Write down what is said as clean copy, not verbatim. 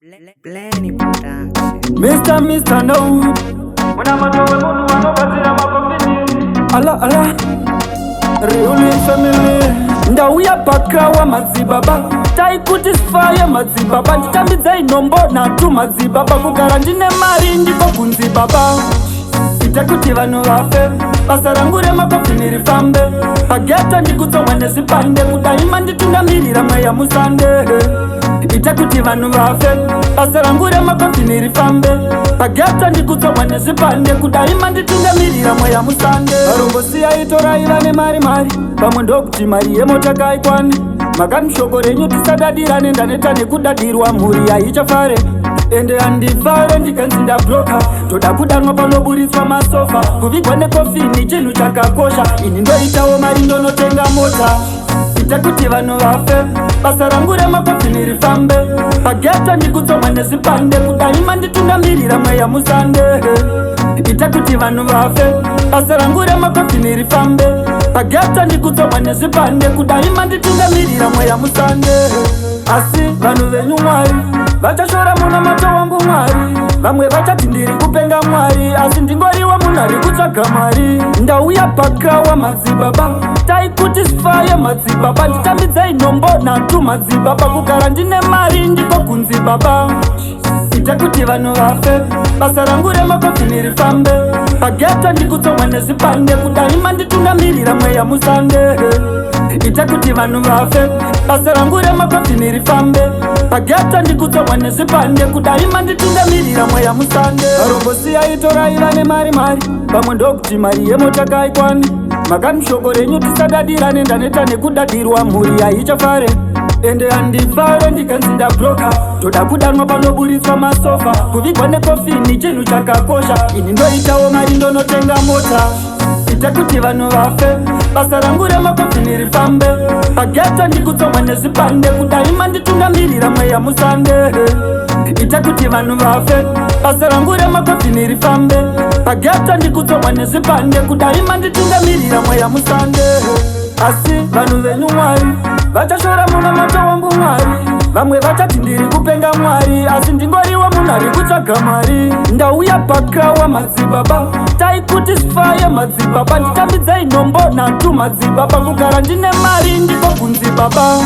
Blennie production. Mr. No. Ala. Real family. Ndauya pakawa madzibaba. Tai kuti fire madzibaba. Nditambidza inombo natu madzibaba. Kugara ndine mari ndiko kunzi baba. Ita kuti vanhu vafe. Basa rangu remakofi nirifambe. Pageta ndikutsomwa nezvipande. Kudaima nditungamirira mweya musande. Ita kuti vanhu vafe. Basa rangu remakofi nirifambe. Pageta ndikutsomwa nezvipande. Kudaima nditungamirira mweya musande. Varombosiya itorai vane mari. Pamwe ndokuti mari yemotaka ikwani. Makani shoko renyu tisadadirane. Ndaneta nekudadirwa mhuri haichafare. Ende handifare ndikanzi ndabloka. Toda kudanwa panoburitswa masofa. Kuvigwa nekofi ni chinhu chakakosha. Ini ndoitawo mari ndonotenga mota. Ita kuti vanhu vafe. Basa rangu remakofi nirifambe. Pageta ndikutsomwa nezvipande. Kudaima nditungamirira mweya musande. Ita kuti vanhu vafe. Basa rangu remakofi nirifambe. Pageta ndikutsomwa nezvipande. Kudaima nditungamirira mweya musande. Asi vanhu venyu Mwari vachashora muna mato wangu Mwari. Vamwe vachati ndiri kupenga Mwari. Asi ndingoriwa munhu ari kutsvaga mari. Ndauya pakawa madzibaba. Tai kuti sifaye madzibaba. Nditambidzai nombo natu madzibaba. Kugara ndine mari ndiko kunzi baba. Ita kuti vanhu vafe. Basa rangu remakofi nirifambe. Pageta ndikutsomwa nezvipande. Kudaima nditungamirira mweya musande. Ita kuti vanhu vafe. Basa rangu remakofi nirifambe. Pageta ndikutsomwa nezvipande. Kudaima nditungamirira mweya musande. Varombosiya itorai vane mari. Pamwe ndokuti mari yemotaka ikwani. Makani shoko renyu tisadadirane. Ndaneta nekudadirwa mhuri haichafare. Ende handifare ndikanzi ndabloka. Toda kudanwa panoburitswa masofa. Kuvigwa nekofi ni chinhu chakakosha. Ini ndoitawo mari ndonotenga mota. Ita kuti vanhu vafe. Basa rangu remakofi nirifambe. Pageta ndikutsomwa nezvipande. Kudaima nditungamirira mweya musande. Ita kuti vanhu vafe. Basa rangu remakofi nirifambe. Pageta ndikutsomwa nezvipande. Kudaima nditungamirira mweya musande. Asi vanhu venyu Mwari vachashora muna mato wangu Mwari. Vamwe vachati ndiri kupenga Mwari. Asi ndingoriwa munhu ari kutsvaga mari. Ndauya pakawa madzibaba. Tai kuti sifaye madzibaba. Nditambidzai nombo natu madzibaba. Kugara ndine mari ndiko kunzi baba.